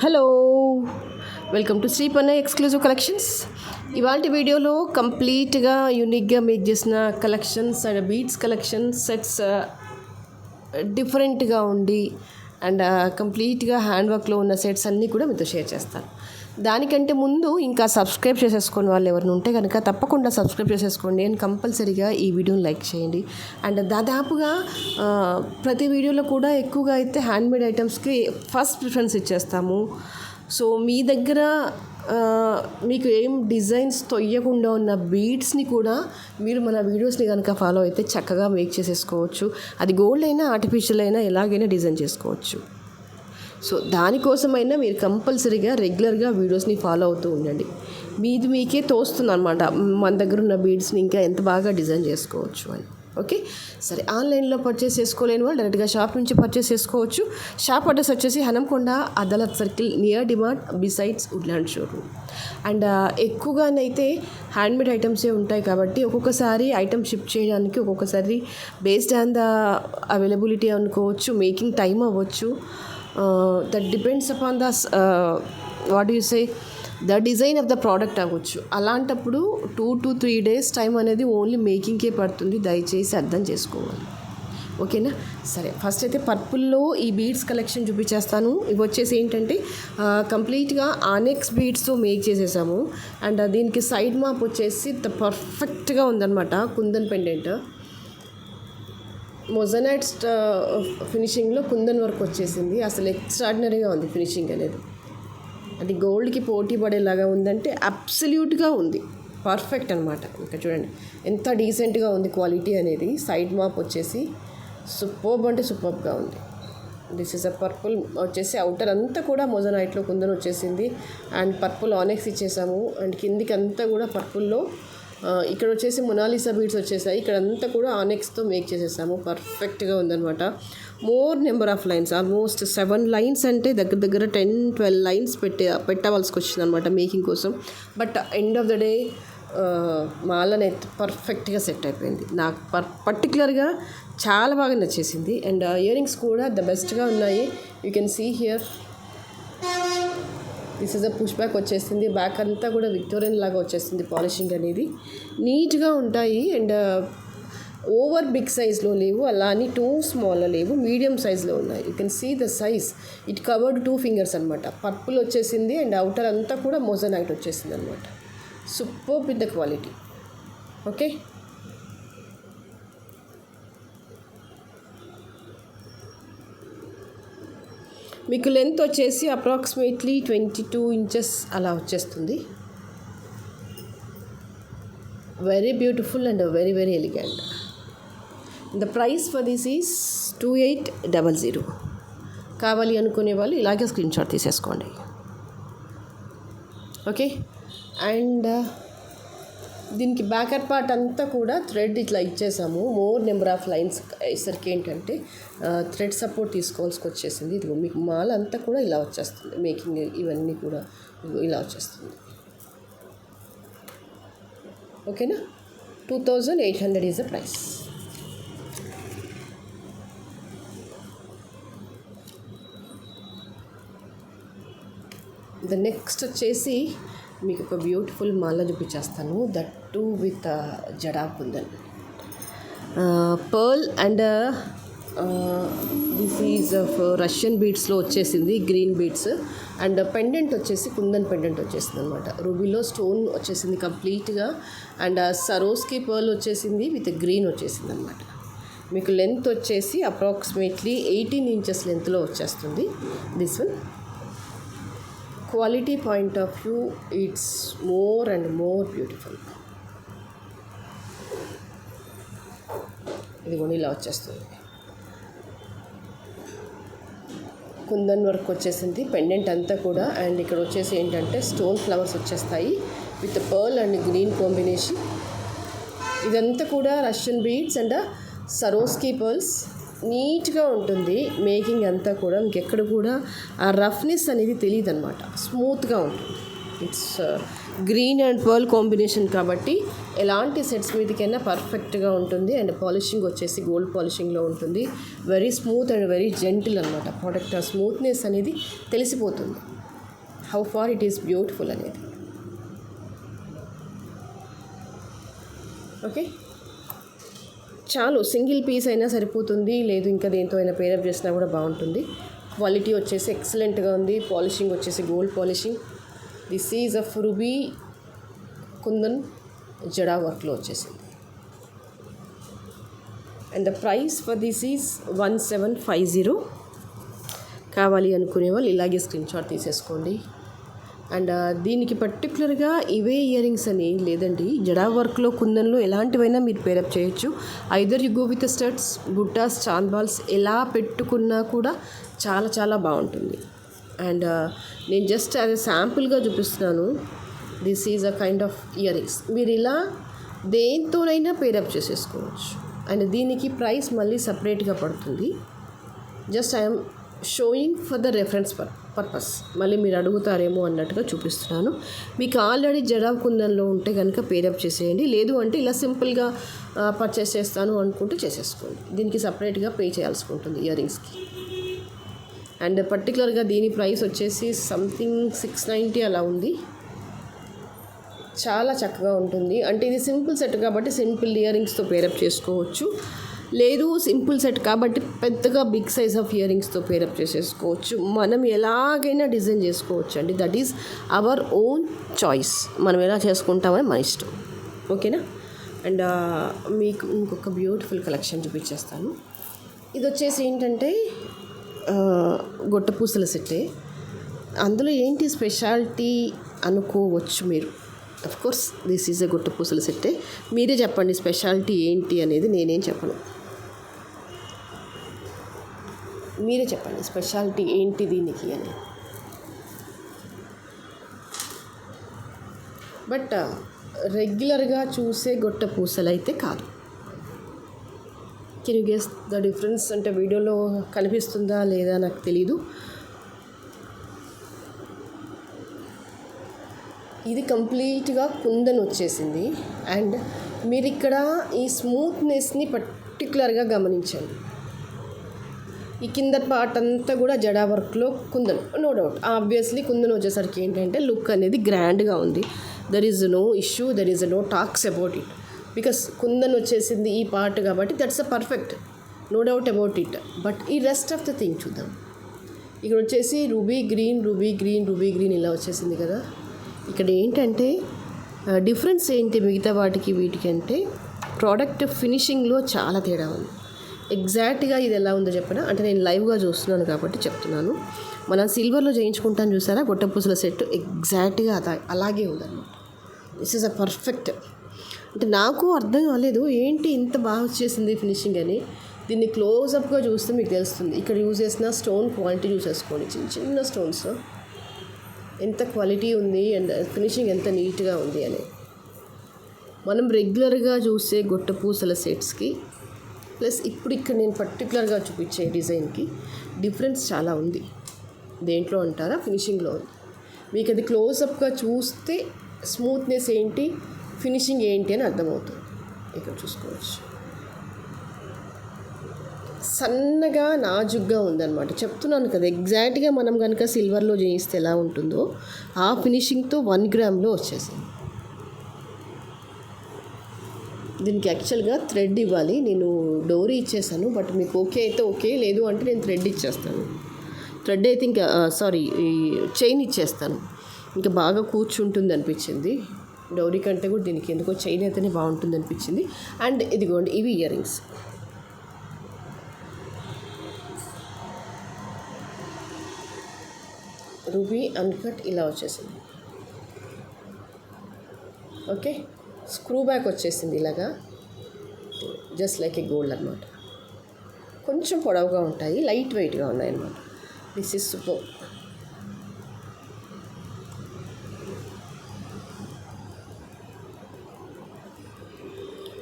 Hello, welcome to Sripanna exclusive collections. ఇవాళ వీడియోలో కంప్లీట్గా యూనిక్గా మేక్ చేసిన collections and beads collection sets డిఫరెంట్గా ఉండి అండ్ కంప్లీట్గా హ్యాండ్ వర్క్లో ఉన్న సెట్స్ అన్నీ కూడా మీతో షేర్ చేస్తాను. దానికంటే ముందు ఇంకా సబ్స్క్రైబ్ చేసేసుకుని వాళ్ళు ఎవరిని ఉంటే కనుక తప్పకుండా సబ్స్క్రైబ్ చేసేసుకోండి అండ్ కంపల్సరీగా ఈ వీడియోని లైక్ చేయండి. అండ్ దాదాపుగా ప్రతి వీడియోలో కూడా ఎక్కువగా అయితే హ్యాండ్మేడ్ ఐటమ్స్కి ఫస్ట్ ప్రిఫరెన్స్ ఇచ్చేస్తాము. సో మీ దగ్గర మీకు ఏం డిజైన్స్ తొయ్యకుండా ఉన్న బీడ్స్ని కూడా మీరు మన వీడియోస్ని కనుక ఫాలో అయితే చక్కగా మేక్ చేసేసుకోవచ్చు. అది గోల్డ్ అయినా ఆర్టిఫిషియల్ అయినా ఎలాగైనా డిజైన్ చేసుకోవచ్చు. సో దానికోసమైనా మీరు కంపల్సరీగా రెగ్యులర్గా వీడియోస్ని ఫాలో అవుతూ ఉండండి. మీకే తోస్తుంది అనమాట మన దగ్గర ఉన్న బీడ్స్ని ఇంకా ఎంత బాగా డిజైన్ చేసుకోవచ్చు అని. ఓకే, సరే. ఆన్లైన్లో పర్చేస్ చేసుకోలేని వాళ్ళు డైరెక్ట్గా షాప్ నుంచి పర్చేస్ చేసుకోవచ్చు. షాప్ అడ్రస్ వచ్చేసి Hanamkonda Adalat circle near DMart besides Woodland showroom. And ఎక్కువగానైతే హ్యాండ్మేడ్ ఐటమ్సే ఉంటాయి కాబట్టి ఒక్కొక్కసారి ఐటమ్ షిప్ చేయడానికి ఒక్కొక్కసారి బేస్డ్ ఆన్ ద అవైలబిలిటీ అనుకోవచ్చు, మేకింగ్ టైం అవ్వచ్చు. That depends upon the design of the product అవ్వచ్చు. అలాంటప్పుడు 2 to 3 days టైం అనేది ఓన్లీ మేకింగ్కే పడుతుంది. దయచేసి అర్థం చేసుకోవాలి. ఓకేనా? సరే, ఫస్ట్ అయితే పర్పుల్లో ఈ బీడ్స్ కలెక్షన్ చూపించేస్తాను. ఇవి వచ్చేసి ఏంటంటే కంప్లీట్గా ఆనెక్స్ బీడ్స్తో మేక్ చేసేసాము. అండ్ దీనికి సైడ్ మాప్ వచ్చేసి పర్ఫెక్ట్గా ఉందన్నమాట. కుందన్ పెండెంట్ మొజనైట్ ఫినిషింగ్లో కుందన్ వర్క్ వచ్చేసింది. అసలు ఎక్స్ట్రాడినరీగా ఉంది ఫినిషింగ్ అనేది. అది గోల్డ్కి పోటీ పడేలాగా ఉందంటే అబ్సల్యూట్గా ఉంది. పర్ఫెక్ట్ అనమాట. ఇంకా చూడండి ఎంత డీసెంట్గా ఉంది క్వాలిటీ అనేది. సైడ్ మాప్ వచ్చేసి సూపర్బ్ అంటే సూపర్బ్గా ఉంది. దిస్ ఇస్ అ పర్పుల్ వచ్చేసి అవుటర్ అంతా కూడా మొజనైట్లో కుందన్ వచ్చేసింది. అండ్ పర్పుల్ ఆనెక్స్ ఇచ్చేసాము. అండ్ కిందికి అంతా కూడా పర్పుల్లో ఇక్కడ వచ్చేసి మొనాలిసా బీడ్స్ వచ్చేసాయి. ఇక్కడ అంతా కూడా ఆనెక్స్తో మేక్ చేసేసాము. పర్ఫెక్ట్గా ఉందన్నమాట. More number of lines, almost 7 lines అంటే దగ్గర 10-12 లైన్స్ పెట్టవలసి వచ్చింది అనమాట మేకింగ్ కోసం. But end of the day మాలనే పర్ఫెక్ట్గా సెట్ అయిపోయింది. నాకు పర్టికులర్గా చాలా బాగా నచ్చేసింది. అండ్ ఇయర్ రింగ్స్ కూడా ద బెస్ట్గా ఉన్నాయి. You can see here. This is a push back వచ్చేసింది. బ్యాక్ అంతా కూడా విక్టోరియన్ లాగా వచ్చేస్తుంది. పాలిషింగ్ అనేది నీట్గా ఉంటాయి. అండ్ ఓవర్ బిగ్ సైజ్లో లేవు, అలా అని టూ స్మాల్లో లేవు, మీడియం సైజ్లో ఉన్నాయి. You can see the size. It covered 2 fingers అనమాట. పర్పుల్ వచ్చేసింది అండ్ అవుటర్ అంతా కూడా మొజనైట్ వచ్చేసింది అనమాట. Super with the quality. Okay, మీకు లెంత్ వచ్చేసి అప్రాక్సిమేట్లీ 22 inches అలా వచ్చేస్తుంది. Very beautiful and very very elegant. The price for this is 2800. కావాలి అనుకునే వాళ్ళు ఇలాగే స్క్రీన్ షాట్ తీసేసుకోండి. ఓకే, అండ్ దీనికి బ్యాకర్ పార్ట్ అంతా కూడా థ్రెడ్ ఇట్లా ఇచ్చేసాము. మోర్ నెంబర్ ఆఫ్ లైన్స్ అయ్యేసరికి ఏంటంటే థ్రెడ్ సపోర్ట్ తీసుకోవాల్సి వచ్చేసింది. ఇది మీకు మాల్ అంతా కూడా ఇలా వచ్చేస్తుంది. మేకింగ్ ఇవన్నీ కూడా ఇలా వచ్చేస్తుంది. ఓకేనా? 2800 is the price. The next వచ్చేసి మీకు ఒక బ్యూటిఫుల్ మాల చూపించేస్తాను. That too with jada kundan pearl and this is Russian బీడ్స్లో వచ్చేసింది. గ్రీన్ బీడ్స్ అండ్ పెండెంట్ వచ్చేసి కుందన్ పెండెంట్ వచ్చేసింది అనమాట. రూబీలో స్టోన్ వచ్చేసింది కంప్లీట్గా. అండ్ సరోస్కి పర్ల్ వచ్చేసింది విత్ గ్రీన్ వచ్చేసింది అనమాట. మీకు లెంత్ వచ్చేసి అప్రాక్సిమేట్లీ 18 inches లెంత్లో వచ్చేస్తుంది. This one quality point of view it's more and more beautiful. ఇది కూడా ఇలా వచ్చేస్తుంది. కుందన్ వర్క్ వచ్చేసింది పెండెంట్ అంతా కూడా. అండ్ ఇక్కడ వచ్చేసి ఏంటంటే స్టోన్ ఫ్లవర్స్ వచ్చేస్తాయి with pearl and green combination. ఇదంతా కూడా రష్యన్ బీడ్స్ అండ్ సరోస్కి పర్ల్స్. నీట్గా ఉంటుంది మేకింగ్ అంతా కూడా. ఇంకెక్కడ కూడా ఆ రఫ్నెస్ అనేది తెలియదు అనమాట. స్మూత్గా ఉంటుంది. It's green and pearl combination కాబట్టి ఎలాంటి సెట్స్ మీదకైనా పర్ఫెక్ట్గా ఉంటుంది. అండ్ పాలిషింగ్ వచ్చేసి గోల్డ్ పాలిషింగ్లో ఉంటుంది. Very smooth and very gentle అనమాట. ప్రోడక్ట్ స్మూత్నెస్ అనేది తెలిసిపోతుంది, how far it is beautiful అనేది. ఓకే, చాలు సింగిల్ పీస్ అయినా సరిపోతుంది, లేదు ఇంకా దేంతో అయినా పేరప్ చేసినా కూడా బాగుంటుంది. క్వాలిటీ వచ్చేసి ఎక్సలెంట్గా ఉంది. పాలిషింగ్ వచ్చేసి gold polishing. This is of ruby kundan jada వర్క్లో వచ్చేసింది. And the price for this is 1750. కావాలి అనుకునే వాళ్ళు ఇలాగే స్క్రీన్ షాట్ తీసేసుకోండి. అండ్ దీనికి పర్టికులర్గా ఇవే ఇయర్ రింగ్స్ అని లేదండి. జడా వర్క్లో కుందన్లో ఎలాంటివైనా మీరు పేరప్ చేయొచ్చు. Either you go with studs, బుట్టాస్, చాంద్ బాల్స్ ఎలా పెట్టుకున్నా కూడా చాలా చాలా బాగుంటుంది. అండ్ నేను జస్ట్ అది శాంపుల్గా చూపిస్తున్నాను. This is a kind of ear rings. మీరు ఇలా దేంతోనైనా పేరప్ చేసేసుకోవచ్చు. అండ్ దీనికి ప్రైస్ మళ్ళీ సపరేట్గా పడుతుంది. Just I'm showing for the reference purpose. మళ్ళీ మీరు అడుగుతారేమో అన్నట్టుగా చూపిస్తున్నాను. మీకు ఆల్రెడీ జడా కుందన్లో ఉంటే కనుక పేరప్ చేసేయండి. లేదు అంటే ఇలా సింపుల్గా పర్చేస్ చేస్తాను అనుకుంటే చేసేసుకోండి. దీనికి సపరేట్గా పే చేయాల్సి ఉంటుంది ఇయర్ రింగ్స్కి. అండ్ పర్టికులర్గా దీని ప్రైస్ వచ్చేసి సంథింగ్ 690 అలా ఉంది. చాలా చక్కగా ఉంటుంది. అంటే ఇది సింపుల్ సెట్ కాబట్టి సింపుల్ ఇయర్ రింగ్స్తో పేరప్ చేసుకోవచ్చు. లేదు సింపుల్ సెట్ కాబట్టి పెద్దగా బిగ్ సైజ్ ఆఫ్ ఇయర్ రింగ్స్తో పేరప్ చేసేసుకోవచ్చు. మనం ఎలాగైనా డిజైన్ చేసుకోవచ్చు అండి. That is our own choice. మనం ఎలా చేసుకుంటామని మన ఇష్టం. ఓకేనా. అండ్ మీకు ఇంకొక బ్యూటిఫుల్ కలెక్షన్ చూపించేస్తాను. ఇది వచ్చేసి ఏంటంటే గొట్టపూసల సెట్టే. అందులో ఏంటి స్పెషాలిటీ అనుకోవచ్చు మీరు. Of course this is a గొట్టపూసల సెట్టే. మీరే చెప్పండి స్పెషాలిటీ ఏంటి అనేది. నేనేం చెప్పను, మీరే చెప్పండి స్పెషాలిటీ ఏంటి దీనికి అని. బట్ రెగ్యులర్గా చూసే గొట్టపూసలు అయితే కాదు. Can you guess the difference? అంటే వీడియోలో కనిపిస్తుందా లేదా నాకు తెలీదు. ఇది కంప్లీట్గా కుందన్ వచ్చేసింది. అండ్ మీరు ఇక్కడ ఈ స్మూత్నెస్ని పర్టికులర్గా గమనించండి. ఈ కింద పార్ట్ అంతా కూడా జడా వర్క్లో kundan, no doubt. Obviously kundan వచ్చేసరికి ఏంటంటే లుక్ అనేది గ్రాండ్గా ఉంది. There is no issue, there is no talks about it. Because kundan వచ్చేసింది ఈ పార్ట్ కాబట్టి that's a perfect, no doubt about it. But ఈ రెస్ట్ ఆఫ్ ద థింగ్ చూద్దాం. ఇక్కడ వచ్చేసి ruby green, ruby green, ruby green ఇలా వచ్చేసింది కదా. ఇక్కడ ఏంటంటే డిఫరెన్స్ ఏంటి మిగతా వాటికి వీటికి అంటే ప్రోడక్ట్ ఫినిషింగ్లో చాలా తేడా ఉంది. ఎగ్జాక్ట్గా ఇది ఎలా ఉందో చెప్పనా, అంటే నేను లైవ్గా చూస్తున్నాను కాబట్టి చెప్తున్నాను. మనం సిల్వర్లో చేయించుకుంటాను చూసారా గొట్టపూసల సెట్, ఎగ్జాక్ట్గా అలాగే ఉందన్నమాట. This is a perfect. అంటే నాకు అర్థం కాలేదు ఏంటి ఇంత బాగా వచ్చేసింది ఫినిషింగ్ అని. దీన్ని క్లోజ్అప్గా చూస్తే మీకు తెలుస్తుంది. ఇక్కడ యూజ్ చేసిన స్టోన్ క్వాలిటీ చూసేసుకోండి. చిన్న చిన్న స్టోన్స్ ఎంత క్వాలిటీ ఉంది అండ్ ఫినిషింగ్ ఎంత నీట్గా ఉంది అని. మనం రెగ్యులర్గా చూసే గొట్టపూసల సెట్స్కి ప్లస్ ఇప్పుడు ఇక్కడ నేను పర్టికులర్గా చూపించే డిజైన్కి డిఫరెన్స్ చాలా ఉంది. దేంట్లో అంటారా, ఫినిషింగ్లో ఉంది. మీకు అది క్లోజ్అప్గా చూస్తే స్మూత్నెస్ ఏంటి, ఫినిషింగ్ ఏంటి అని అర్థమవుతుంది. ఇక్కడ చూసుకోవచ్చు. సన్నగా నాజుగ్గా ఉందన్నమాట. చెప్తున్నాను కదా, ఎగ్జాక్ట్గా మనం కనుక సిల్వర్లో చేయిస్తే ఎలా ఉంటుందో ఆ ఫినిషింగ్తో 1 గ్రామ్లో వచ్చేసింది. దీనికి యాక్చువల్గా థ్రెడ్ ఇవ్వాలి. నేను డోరీ ఇచ్చేసాను. బట్ మీకు ఓకే అయితే ఓకే, లేదు అంటే నేను థ్రెడ్ ఇచ్చేస్తాను. థ్రెడ్ అయితే ఇంకా చైన్ ఇచ్చేస్తాను. ఇంకా బాగా కూర్చుంటుంది అనిపించింది. డోరీ కంటే కూడా దీనికి ఎందుకో చైన్ అయితేనే బాగుంటుంది అనిపించింది. అండ్ ఇదిగోండి, ఇవి ఇయర్ రింగ్స్. రూబీ అన్కట్ ఇలా వచ్చేసింది. ఓకే, స్క్రూ బ్యాక్ వచ్చేసింది ఇలాగా, జస్ట్ లైక్ ఏ గోల్డ్ అనమాట. కొంచెం పొడవుగా ఉంటాయి, లైట్ వెయిట్గా ఉన్నాయి అన్నమాట. This is super.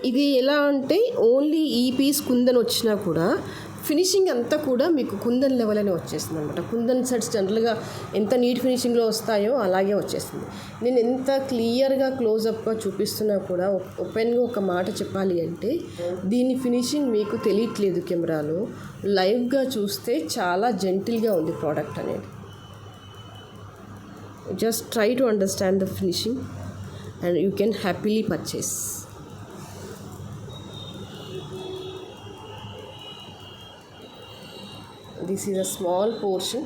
ఇది ఎలా అంటే ఓన్లీ ఈ పీస్ కుందన్ వచ్చినా కూడా ఫినిషింగ్ అంతా కూడా మీకు కుందన్ లెవెల్ అని వచ్చేస్తుంది అనమాట. కుందన్ సెట్స్ జనరల్గా ఎంత నీట్ ఫినిషింగ్లో వస్తాయో అలాగే వచ్చేస్తుంది. నేను ఎంత క్లియర్గా క్లోజప్గా చూపిస్తున్నా కూడా ఓపెన్గా ఒక మాట చెప్పాలి అంటే దీని ఫినిషింగ్ మీకు తెలియట్లేదు కెమెరాలో. లైవ్గా చూస్తే చాలా జెంటిల్గా ఉంది ప్రోడక్ట్ అనేది. Just try to understand the finishing and you can happily purchase. This is a small portion.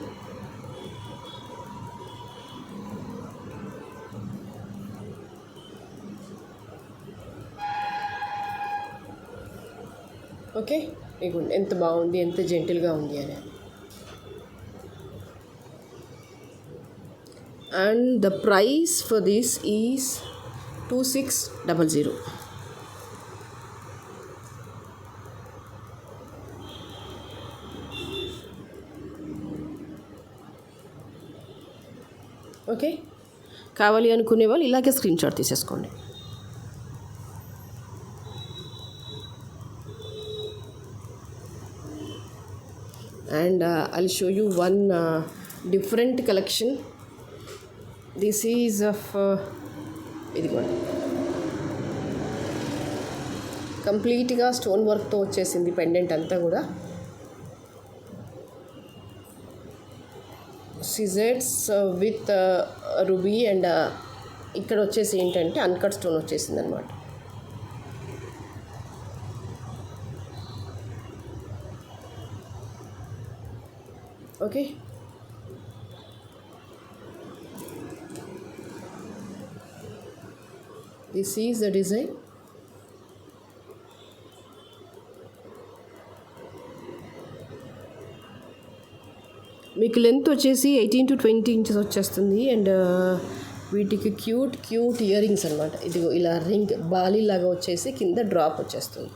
Okay, మీకు ఎంత బాగుంది, ఎంత జెంటిల్గా ఉంది అనేది. And the price for this is 2600. Okay, కావాలి అనుకునే వాళ్ళు ఇలాగే స్క్రీన్ షాట్ తీసేసుకోండి. And I'll show you one different collection. This is of ఇదిగోండి, కంప్లీట్గా స్టోన్ వర్క్తో వచ్చేసింది పెండెంట్ అంతా కూడా. సిజెట్స్ విత్ రూబీ అండ్ ఇక్కడ వచ్చేసి ఏంటంటే అన్కట్ స్టోన్ వచ్చేసింది అనమాట. Okay, this is the design. మీకు లెంత్ వచ్చేసి 18 to 20 inches వచ్చేస్తుంది. అండ్ వీటికి క్యూట్ ఇయర్ రింగ్స్ అనమాట. ఇదిగో ఇలా రింగ్ బాలీ లాగా వచ్చేసి కింద డ్రాప్ వచ్చేస్తుంది.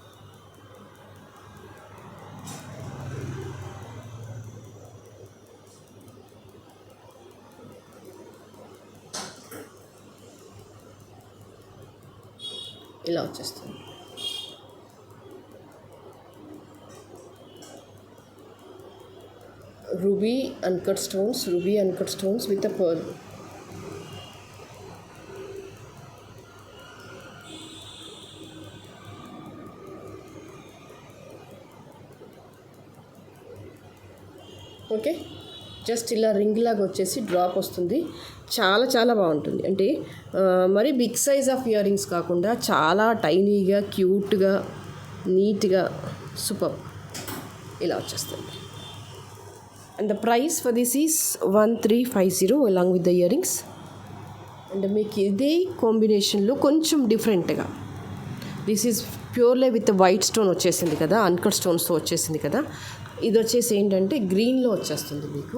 ఇలా వచ్చేస్తుంది. Ruby uncut stones with a pearl. Okay, just ఇలా రింగ్ లాగా వచ్చేసి డ్రాప్ వస్తుంది. చాలా బాగుంటుంది. అంటే మరి big size of earrings కాకుండా చాలా టైనీగా, క్యూట్గా, నీట్గా, సూపర్ ఇలా వచ్చేస్తుంది. And the price for this is 1350 along with the earrings. And మీకు ఇదే కాంబినేషన్లో కొంచెం డిఫరెంట్గా, this is purely with white stone వచ్చేసింది కదా, అన్కట్ స్టోన్స్తో వచ్చేసింది కదా. ఇది వచ్చేసి ఏంటంటే గ్రీన్లో వచ్చేస్తుంది మీకు.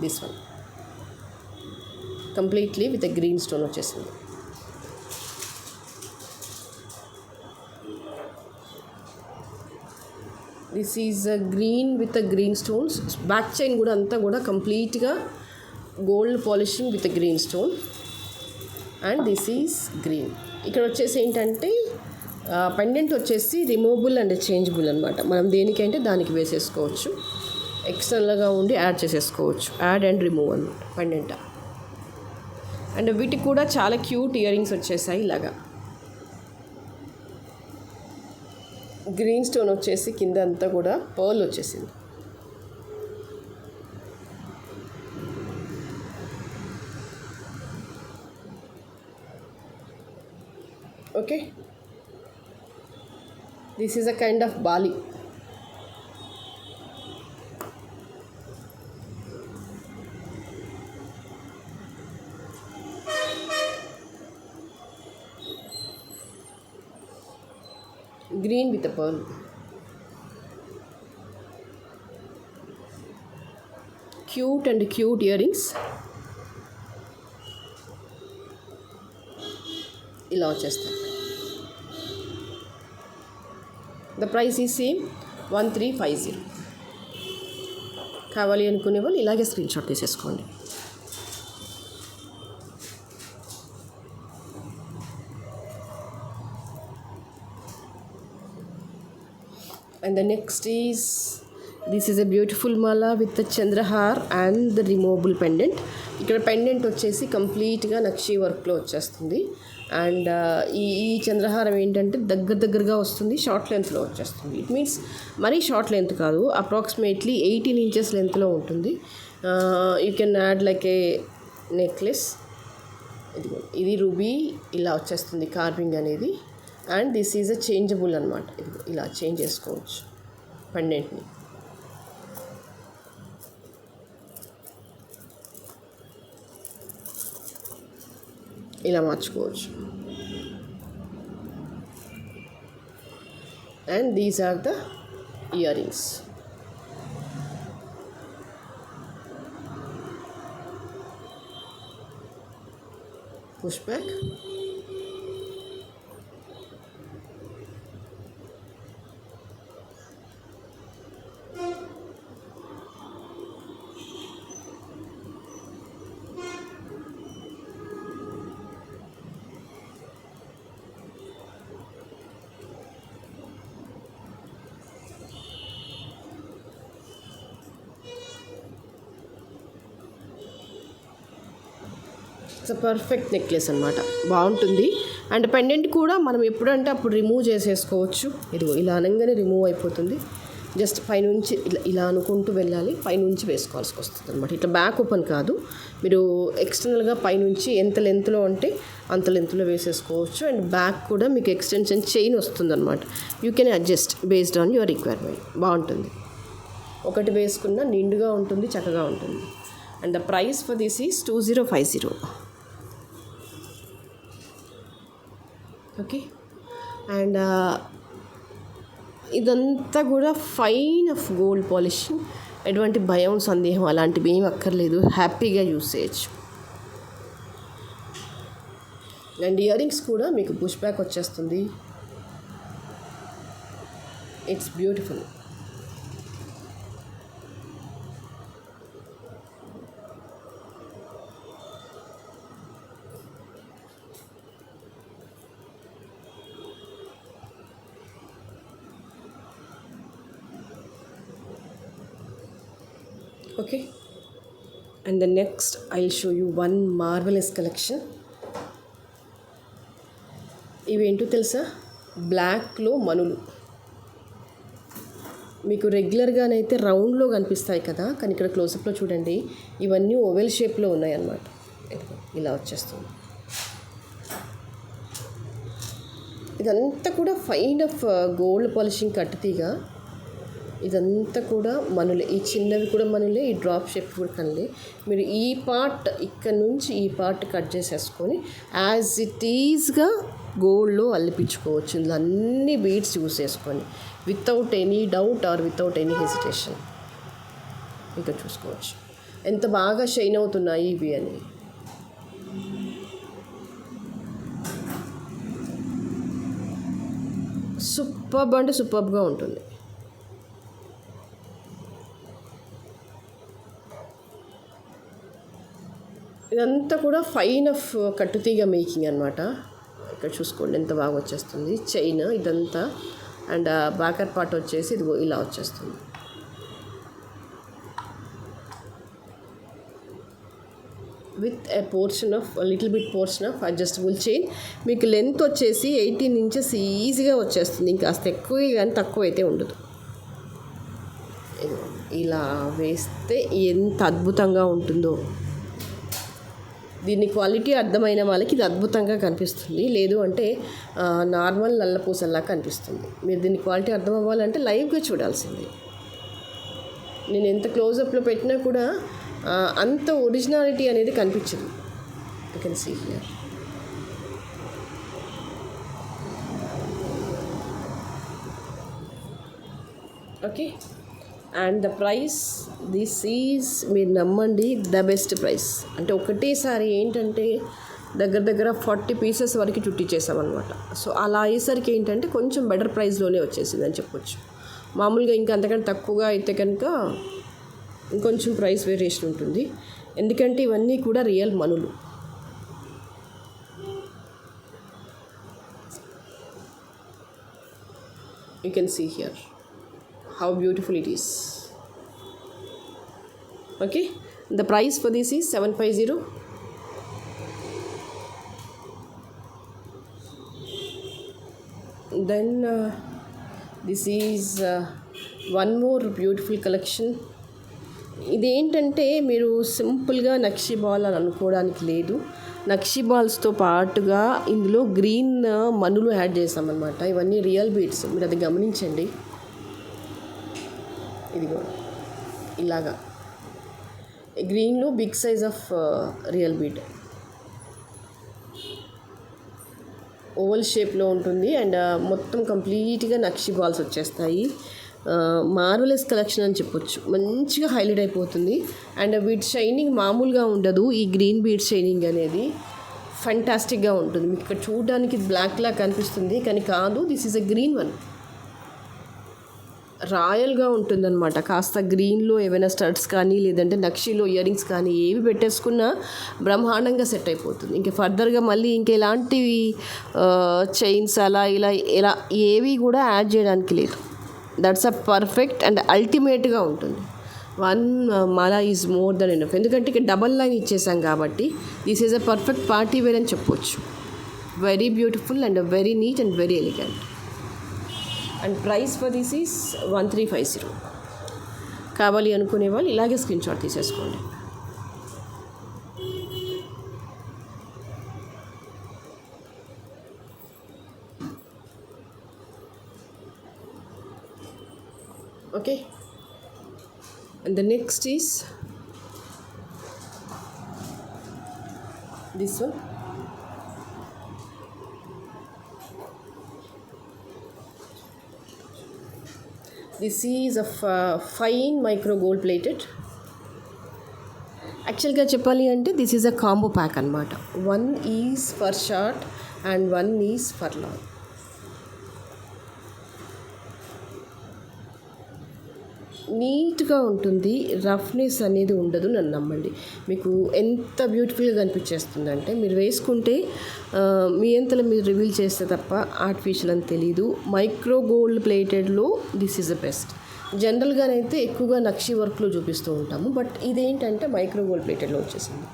This one completely with green stone వచ్చేసింది. This is green with green stones. Back chain కూడా అంతా కూడా కంప్లీట్గా gold polishing with green stone. And this is green. ఇక్కడ వచ్చేసి ఏంటంటే పెండెంట్ వచ్చేసి రిమూవబుల్ అండ్ చేంజబుల్ అనమాట. మనం దేనికంటే దానికి వేసేసుకోవచ్చు. ఎక్స్టర్నల్గా ఉండి యాడ్ చేసేసుకోవచ్చు. యాడ్ అండ్ రిమూవ్ అనమాట పెండెంట్. అండ్ వీటికి కూడా చాలా క్యూట్ ఇయర్ రింగ్స్ వచ్చేసాయి. ఇలాగా గ్రీన్ స్టోన్ వచ్చేసి కింద అంతా కూడా పర్ల్ వచ్చేసింది. Okay, this is a kind of Bali. Green with a pearl. Cute and cute earrings. ఇలా వచ్చేస్తాయి. ద ప్రైస్ ఈ సేమ్ 1350. కావాలి అనుకునే వాళ్ళు ఇలాగే స్క్రీన్ షాట్ తీసేసుకోండి. And the next is this is a beautiful మాల with chandrahar and the removable pendant. ఇక్కడ పెండెంట్ వచ్చేసి కంప్లీట్గా నక్షీ వర్క్లో వచ్చేస్తుంది. అండ్ ఈ చంద్రహారం ఏంటంటే దగ్గరగా వస్తుంది, షార్ట్ లెంత్లో వచ్చేస్తుంది. ఇట్ మీన్స్ మరీ షార్ట్ లెంత్ కాదు, అప్రాక్సిమేట్లీ 18 ఇంచెస్ లెంత్లో ఉంటుంది. You can add like a necklace. ఇది రూబీ ఇలా వచ్చేస్తుంది కార్వింగ్ అనేది. And this is a changeable అనమాట. ఇది ఇలా చేంజ్ చేసుకోవచ్చు పెండెంట్ని. ఇలా మార్చుకోవచ్చు. And these are the earrings. Push back. It's perfect necklace అనమాట, బాగుంటుంది. అండ్ పెండెంట్ కూడా మనం ఎప్పుడంటే అప్పుడు రిమూవ్ చేసేసుకోవచ్చు. ఇదిగో ఇలా అనగానే రిమూవ్ అయిపోతుంది. జస్ట్ పైనుంచి ఇలా అనుకుంటూ వెళ్ళాలి, పైనుంచి వేసుకోవాల్సి వస్తుంది అనమాట. ఇట్లా బ్యాక్ ఓపెన్ కాదు, మీరు ఎక్స్టర్నల్గా పైనుంచి ఎంత లెంత్లో అంటే అంత లెంత్లో వేసేసుకోవచ్చు. అండ్ బ్యాక్ కూడా మీకు ఎక్స్టెన్షన్ చైన్ వస్తుంది అనమాట. You can adjust based on your requirement. బాగుంటుంది, ఒకటి వేసుకున్న నిండుగా ఉంటుంది, చక్కగా ఉంటుంది. And the price for this is 2050. Okay. And ఇదంతా కూడా ఫైన్ ఆఫ్ గోల్డ్ పాలిషింగ్. ఎటువంటి భయం సందేహం అలాంటివి ఏం అక్కర్లేదు, హ్యాపీగా యూస్ చేయొచ్చు. అండ్ ఇయర్ రింగ్స్ కూడా మీకు పుష్ బ్యాక్ వచ్చేస్తుంది. It's beautiful. Okay, and the next I'll show you one marvelous collection. ఇవేంటో తెలుసా? బ్లాక్లో మనులు. మీకు రెగ్యులర్గానైతే రౌండ్లో కనిపిస్తాయి కదా, కానీ ఇక్కడ క్లోజప్లో చూడండి, ఇవన్నీ ఓవెల్ షేప్లో ఉన్నాయి అన్నమాట. ఇలా వచ్చేస్తుంది. ఇదంతా కూడా ఫైన్ ఆఫ్ గోల్డ్ పాలిషింగ్ కట్టుతీగా. ఇదంతా కూడా మనులే, ఈ చిన్నవి కూడా మనులే, ఈ డ్రాప్ షేప్ కూడా కనులే. మీరు ఈ పార్ట్ ఇక్కడ నుంచి ఈ పార్ట్ కట్ చేసేసుకొని యాజ్ ఇట్ ఈజ్గా గోల్డ్లో అల్లిపించుకోవచ్చు. ఇందులో అన్ని బీడ్స్ యూస్ చేసుకొని without any doubt are without any hesitation ఇంకా చూసుకోవచ్చు ఎంత బాగా షైన్ అవుతున్నాయి ఇవి అని. సూపర్బ్ అంటే సూపర్బ్గా ఉంటుంది. ఇదంతా కూడా ఫైన్ ఆఫ్ కట్టుతీగ మేకింగ్ అనమాట. ఇక్కడ చూసుకోండి ఎంత బాగా వచ్చేస్తుంది చైన్ ఇదంతా. అండ్ బ్యాకర్ పార్ట్ వచ్చేసి ఇదిగో ఇలా వచ్చేస్తుంది. With a portion of little bit portion of adjustable chain. మీకు లెంత్ వచ్చేసి 18 ఇంచెస్ ఈజీగా వచ్చేస్తుంది. ఇంకాస్త ఎక్కువ కానీ తక్కువ అయితే ఉండదు. ఇలా వేస్తే ఎంత అద్భుతంగా ఉంటుందో. దీని క్వాలిటీ అర్థమైన వాళ్ళకి ఇది అద్భుతంగా కనిపిస్తుంది, లేదు అంటే నార్మల్ నల్లపూసల్లా కనిపిస్తుంది. మీరు దీని క్వాలిటీ అర్థం అవ్వాలంటే లైవ్గా చూడాల్సింది. నేను ఎంత క్లోజప్లో పెట్టినా కూడా అంత ఒరిజినాలిటీ అనేది కనిపించదు. You can see here. Okay. And the price this is మీరు నమ్మండి ద బెస్ట్ ప్రైస్. అంటే ఒకటేసారి ఏంటంటే దగ్గర 40 పీసెస్ వరకు చుట్టించేసామన్నమాట. సో అలా అయ్యేసరికి ఏంటంటే కొంచెం బెటర్ ప్రైస్లోనే వచ్చేసింది అని చెప్పొచ్చు. మామూలుగా ఇంకా అంతకంటే తక్కువగా అయితే కనుక ఇంకొంచెం ప్రైస్ వేరియేషన్ ఉంటుంది. ఎందుకంటే ఇవన్నీ కూడా రియల్ మనులు. You can see here how beautiful it is. Okay, the price for this is 750. Then this is one more beautiful collection. ఇదేంటంటే మీరు సింపుల్గా నక్షి బాల్ అని అనుకోవడానికి లేదు. నక్షి బాల్స్తో పాటుగా ఇందులో గ్రీన్ మనులు యాడ్ చేసామన్నమాట. ఇవన్నీ రియల్ బీడ్స్, మీరు అది గమనించండి. ఇదిగో ఇలాగా గ్రీన్లో big size of real bead oval షేప్లో ఉంటుంది. అండ్ మొత్తం కంప్లీట్గా నక్షి బాల్స్ వచ్చేస్తాయి. మార్వలెస్ కలెక్షన్ అని చెప్పొచ్చు. మంచిగా హైలైట్ అయిపోతుంది. అండ్ వీటి షైనింగ్ మామూలుగా ఉండదు. ఈ గ్రీన్ బీడ్ షైనింగ్ అనేది ఫంటాస్టిక్గా ఉంటుంది. మీకు ఇక్కడ చూడడానికి బ్లాక్ లా కనిపిస్తుంది, కానీ కాదు, this is a green one. రాయల్గా ఉంటుందన్నమాట. కాస్త గ్రీన్లో ఏవైనా స్టడ్స్ కానీ లేదంటే నక్షిలో ఇయర్ రింగ్స్ కానీ ఏవి పెట్టేసుకున్నా బ్రహ్మాండంగా సెట్ అయిపోతుంది. ఇంకా ఫర్దర్గా మళ్ళీ ఇంకా ఎలాంటివి చైన్స్ అలా ఇలా ఏవి కూడా యాడ్ చేయడానికి లేదు. దట్స్ అ పర్ఫెక్ట్ అండ్ అల్టిమేట్గా ఉంటుంది. One Mala is more than enough. ఎందుకంటే ఇక్కడ డబల్ లైన్ ఇచ్చేసాం కాబట్టి this is a perfect party wear అని చెప్పొచ్చు. Very beautiful and very neat and very elegant. And price for this is 1350. కావాలి అనుకునే వాళ్ళు ఇలాగే స్క్రీన్ షాట్ తీసేసుకోండి. Okay, and the next is this one. This is a fine micro gold plated. యాక్చువల్గా చెప్పాలి అంటే this is a combo pack అనమాట. One is for short and one is for long. నీట్గా ఉంటుంది, రఫ్నెస్ అనేది ఉండదు. నన్ను నమ్మండి, మీకు ఎంత బ్యూటిఫుల్గా కనిపించేస్తుందంటే మీరు వేసుకుంటే మీ అంతలో మీరు రివీల్ చేస్తే తప్ప ఆర్టిఫిషియల్ అని తెలీదు. మైక్రో గోల్డ్ ప్లేటెడ్లో దిస్ ఈజ్ ద బెస్ట్. జనరల్గానైతే ఎక్కువగా నక్షి వర్క్లో చూపిస్తూ ఉంటాము, బట్ ఇదేంటంటే మైక్రో గోల్డ్ ప్లేటెడ్లో వచ్చేసింది.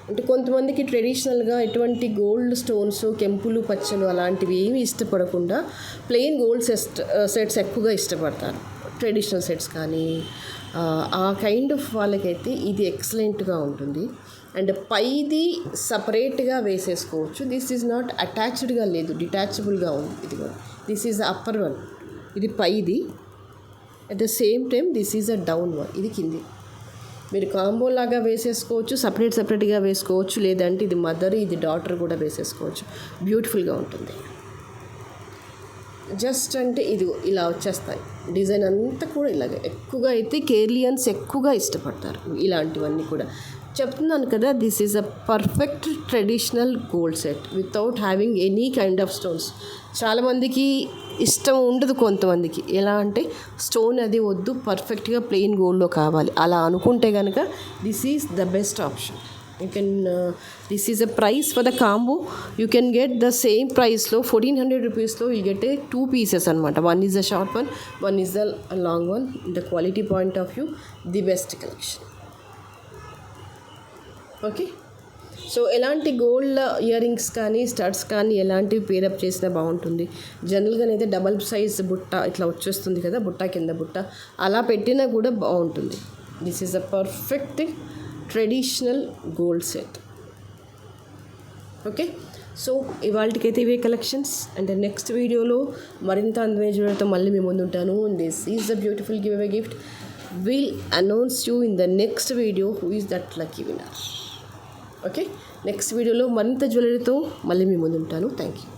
అంటే కొంతమందికి ట్రెడిషనల్గా ఎటువంటి గోల్డ్ స్టోన్స్, కెంపులు, పచ్చలు అలాంటివి ఏమి ఇష్టపడకుండా ప్లెయిన్ గోల్డ్ సెట్స్ ఎక్కువగా ఇష్టపడతారు. ట్రెడిషనల్ సెట్స్ కానీ ఆ కైండ్ ఆఫ్ వాళ్ళకైతే ఇది ఎక్సలెంట్గా ఉంటుంది. అండ్ పైది సపరేట్గా వేసేసుకోవచ్చు. దిస్ ఈజ్ నాట్ అటాచ్డ్గా లేదు, డిటాచబుల్గా ఉంది. ఇది కూడా దిస్ ఈజ్ అప్పర్ వన్, ఇది పైది. At the same time this is a down one, ఇది కింది. మీరు కాంబో లాగా వేసేసుకోవచ్చు, సపరేట్గా వేసుకోవచ్చు, లేదంటే ఇది మదర్ ఇది డాటర్ కూడా వేసేసుకోవచ్చు. బ్యూటిఫుల్గా ఉంటుంది. జస్ట్ అంటే ఇది ఇలా వచ్చేస్తాయి. డిజైన్ అంతా కూడా ఇలాగే. ఎక్కువగా అయితే కేర్లియన్స్ ఎక్కువగా ఇష్టపడతారు ఇలాంటివన్నీ కూడా. చెప్తున్నాను కదా, this is a perfect traditional gold set without having any kind of stones. చాలామందికి ఇష్టం ఉండదు, కొంతమందికి ఎలా అంటే స్టోన్ అది వద్దు, పర్ఫెక్ట్గా ప్లెయిన్ గోల్డ్లో కావాలి అలా అనుకుంటే కనుక this is the best option. You can this is a price for the combo. You can get the same price lo 1400 rupees lo you get a 2 pieces anamata. One is a short one is a long one. The quality point of view, the best collection. Okay, so ఎలాంటి gold ear rings కానీ studs కానీ ఎలాంటివి pair up చేసినా బాగుంటుంది. జనరల్గానైతే double size బుట్ట ఇట్లా వచ్చేస్తుంది కదా, బుట్ట కింద బుట్ట అలా పెట్టినా కూడా బాగుంటుంది. This is a perfect traditional gold set. Okay, so ఇవాళకైతే ఇవే కలెక్షన్స్. అండ్ నెక్స్ట్ వీడియోలో మరింత అందమైన జ్యువెలరీతో మళ్ళీ మేము ముందుంటాను. This is the beautiful give away gift. Will announce you in the next video who is that lucky winner. Okay, next వీడియోలో మరింత జ్యువెలరీతో మళ్ళీ మీ ముందుంటాను. Thank you.